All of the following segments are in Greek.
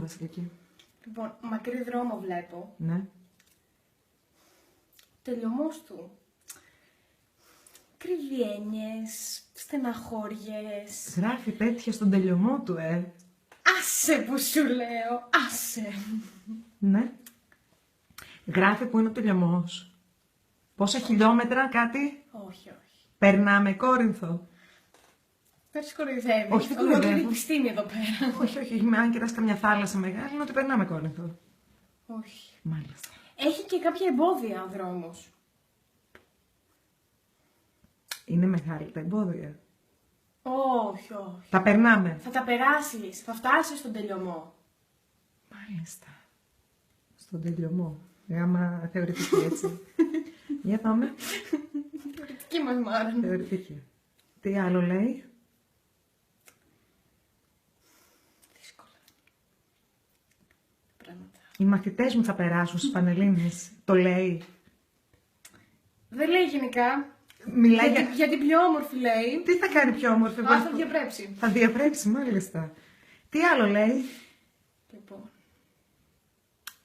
Βασιλική. Λοιπόν, μακρύ δρόμο βλέπω. Ναι. Τελειωμός του. Κρυβιένιες, στεναχώριες. Γράφει τέτοια στον τελειωμό του, Άσε που σου λέω, άσε. Ναι. Γράφει που είναι ο τελειωμός. Πόσα χιλιόμετρα, κάτι. Όχι, όχι. Περνάμε Κόρινθο. Δεν σε κοροϊδεύει. Όχι, δεν κοροϊδεύω. Ολόκληρη επιστήμη εδώ πέρα. Όχι, όχι, αν κοιτάς καμιά θάλασσα μεγάλη, είναι ότι περνάμε Κόρινθο. Όχι. Μάλιστα. Έχει και κάποια εμπόδια ο δρόμος. Είναι μεγάλη τα εμπόδια. Όχι, όχι. Τα περνάμε. Θα τα περάσεις, θα φτάσεις στον τελειωμό. Μάλιστα. Στον τελειωμό. Γάμα θεωρητική, έτσι. Για πάμε. Θεωρητική μας μάλλον. Θεωρητική. Τι άλλο λέει. Δύσκολα. Πράγματα. Οι μαθητές μου θα περάσουν στις Πανελλήνιες. Το λέει. Δεν λέει γενικά. Μιλάει Για την πιο όμορφη λέει. Τι θα κάνει πιο όμορφη. Θα διαπρέψει. Θα διαπρέψει, μάλιστα. Τι άλλο λέει. Λοιπόν.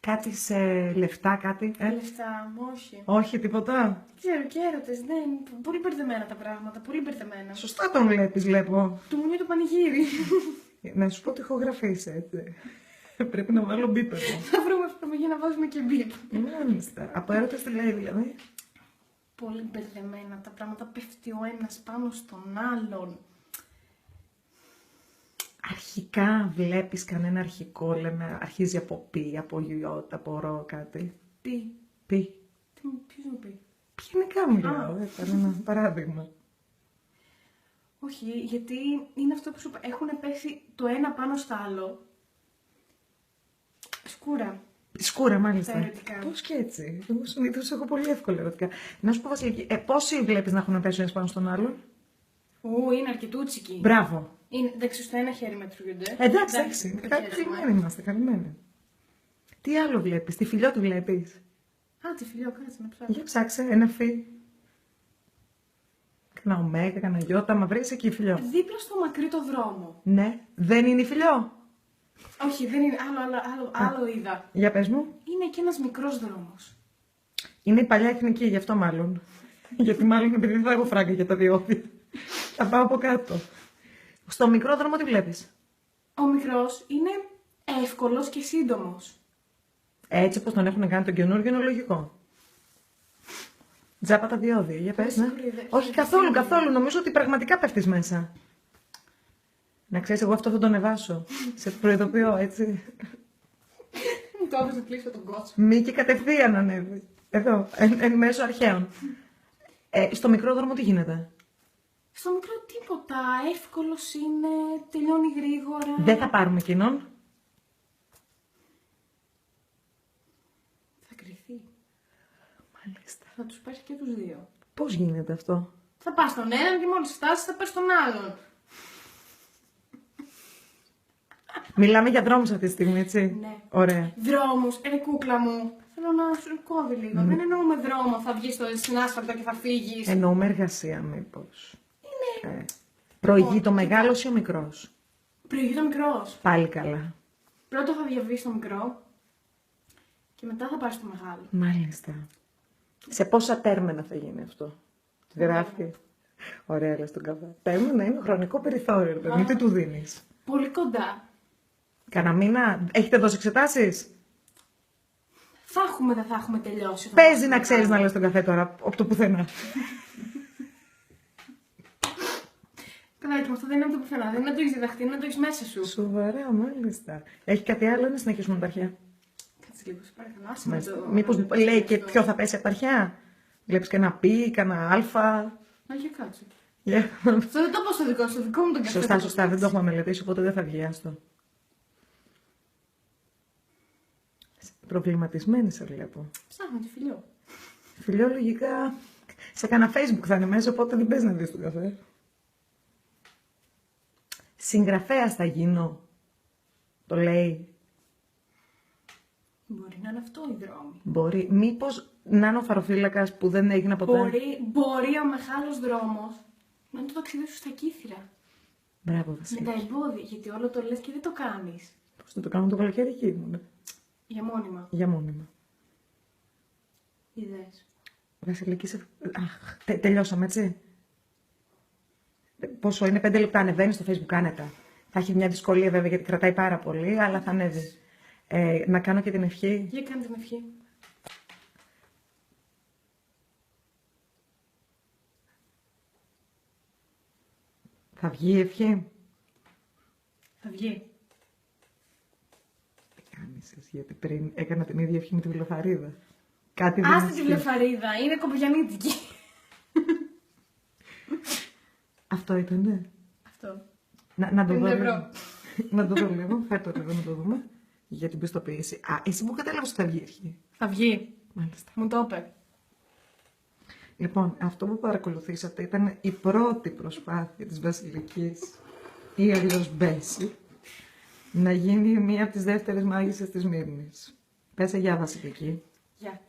Κάτι σε λεφτά, κάτι. Λεφτά, όχι. Όχι, τίποτα. Δεν ξέρω, και έρωτες, ναι, είναι πολύ μπερδεμένα τα πράγματα, πολύ μπερδεμένα. Σωστά τον βλέπεις, βλέπω. Του μουνιού το πανηγύρι. Να σου πω ότι ηχογραφείς, έτσι. Πρέπει να βάλω μπίπ εδώ. Θα βρούμε εφαρμογή να βάζουμε και μπίπ. Μάλιστα. Από έρωτες τι λέει, δηλαδή. Πολύ μπερδεμένα τα πράγματα, πέφτει ο ένας πάνω στον άλλον. Αρχικά βλέπεις κανένα αρχικό, λέμε, αρχίζει από πι, από γιώτα, από ρο, κάτι. Πι. Πι. Ποιος μου πει. Γενικά μιλάω, έκανε ένα παράδειγμα. Όχι, γιατί είναι αυτό που σου είπα. Έχουν πέσει το ένα πάνω στο άλλο. Σκούρα. Σκούρα, μάλιστα. Τα ερωτικά. Πώς και έτσι. Εγώ συνήθως έχω πολύ εύκολα ερωτικά. Να σου πω, Βασιλική, πόσοι βλέπεις να έχουν πέσει ο ένας πάνω στον άλλον. Είναι αρκετούτσικοι. Μπράβο. Εντάξει, στο ένα χέρι μετρούνται. Εντάξει. Καλυμμένοι είμαστε, καλυμμένοι. Τι άλλο βλέπεις, τη φιλιό του βλέπεις. Α, τη φιλιό, κάτσε να ψάξω. Για ψάξε, ένα φι. Κάνα ωμέγα, κάνα γιώτα, μα βρεις εκεί φιλιό. Δίπλα στο μακρύ το δρόμο. Ναι, δεν είναι η φιλιό. Όχι, δεν είναι. Άλλο είδα. Για πες μου. Είναι και ένας μικρός δρόμος. Είναι η παλιά εθνική, γι' αυτό μάλλον. Γιατί μάλλον επειδή δεν θα έχω φράγκα για τα διόδια. Θα πάω από κάτω. Στο μικρό δρόμο τι βλέπεις. Ο μικρός είναι εύκολος και σύντομος. Έτσι όπως τον έχουν κάνει τον καινούργιο είναι λογικό. Τζάπα τα διόδια, για πες, ναι. Όχι καθόλου, καθόλου. Νομίζω ότι πραγματικά πέφτεις μέσα. Να ξέρεις, εγώ αυτό θα το ανεβάσω. Σε προειδοποιώ, έτσι. Μου το έδωσε κλείσω τον κότσο. Μη και κατευθείαν ανέβει. Εδώ, εν μέσω αρχαίων. Στο μικρό δρόμο τι γίνεται. Στο μικρό τίποτα. Εύκολος είναι, τελειώνει γρήγορα. Δεν θα πάρουμε εκείνον. Θα κρυθεί. Μάλιστα. Θα τους πέσει και τους δύο. Πώς γίνεται αυτό. Θα πας στον έναν και μόλις φτάσεις θα πας στον άλλον. Μιλάμε για δρόμους αυτή τη στιγμή, έτσι. Ναι. Ωραία. Δρόμους, ρε κούκλα μου. Θέλω να σου κόβει λίγο. Δεν εννοούμε δρόμο, θα βγεις στην άσφαλτο και θα φύγεις. Εννοούμε εργασία, μήπως. Είναι. Προηγεί το μεγάλος ή ο μικρός. Προηγεί το μικρός. Πάλι καλά. Πρώτο θα διαβείς το μικρό και μετά θα πάρεις το μεγάλο. Μάλιστα. Σε πόσα τέρμενα θα γίνει αυτό. Γράφει. Ωραία, λες τον καφέ. Τέρμενα είναι χρονικό περιθώριο, παιδί. Τι του δίνεις. Πολύ κοντά. Κάνα μήνα. Έχετε δώσει εξετάσεις. Θα έχουμε, δεν θα έχουμε τελειώσει. Παίζει να ξέρεις να λες τον καφέ τώρα, από το πουθενά. Καλά, αυτό δεν είναι από το πουθενά. Δεν είναι να το έχεις διδαχτεί, είναι να το έχεις μέσα σου. Σοβαρά, μάλιστα. Έχει κάτι άλλο να συνεχίσουμε τα αρχαία. Κάτσε λίγο, σε παρακαλώ. άσε με το... Μήπως λέει και ποιο θα πέσει από τα αρχαία. Βλέπεις και ένα πι, κανένα αλφα. Όχι, κάτσε. Yeah. Αυτό δεν το πω στο δικό σου, στο δικό μου τον καφέ. Σωστά, σωστά. Δεν το έχουμε μελετήσει, οπότε δεν θα βγει άστο. Προβληματισμένη σε βλέπω. Ψάχνω τη φιλιό. Φιλιό, λογικά σε κάνα Facebook θα είναι μέσα, οπότε δεν παίζει να δεις τον καφέ. Συγγραφέας θα γίνω. Το λέει. Μπορεί να είναι αυτό η δρόμη. Μπορεί. Μήπως να είναι ο φαροφύλακας που δεν έγινε ποτέ. Μπορεί ο μεγάλος δρόμος να το ταξιδέψει στα κύθρα. Μπράβο, Με Βασίλη. τα εμπόδια, γιατί όλο το λες και δεν το κάνεις. Πώς θα το κάνουμε το καλοκαίρι εκεί ήμουν. Για μόνιμα. Για μόνιμα. Ιδέες. Βασιλική σε... Αχ, τελειώσαμε έτσι. Πόσο είναι, 5 λεπτά ανεβαίνει στο Facebook, άνετα. Θα έχει μια δυσκολία βέβαια γιατί κρατάει πάρα πολύ, αλλά θα ανέβει. Να κάνω και την ευχή. Για κάνε την ευχή. Θα βγει η ευχή. Θα βγει. Τι κάνεις εσύ, γιατί πριν έκανα την ίδια ευχή με τη Βλεφαρίδα. Κάτι δεν Άστη τη ισχύει. Βλεφαρίδα, είναι κομπογιανίτικη. Αυτό ήτανε. Αυτό. Να το δω. 50 λίγο. ευρώ. Να το δω λίγο. Φέρ' το εδώ να το δούμε. Για την πιστοποίηση. Α, εσύ μου κατάλαβες ότι θα βγει η ευχή. Θα βγει. Μάλιστα. Μου το είπε. Λοιπόν, αυτό που παρακολουθήσατε ήταν η πρώτη προσπάθεια της Βασιλικής ή αλλιώς Μπέση να γίνει μία από τις δεύτερες μάγισσες της Μύρνης. Πέσε γεια Βασιλική. Γεια.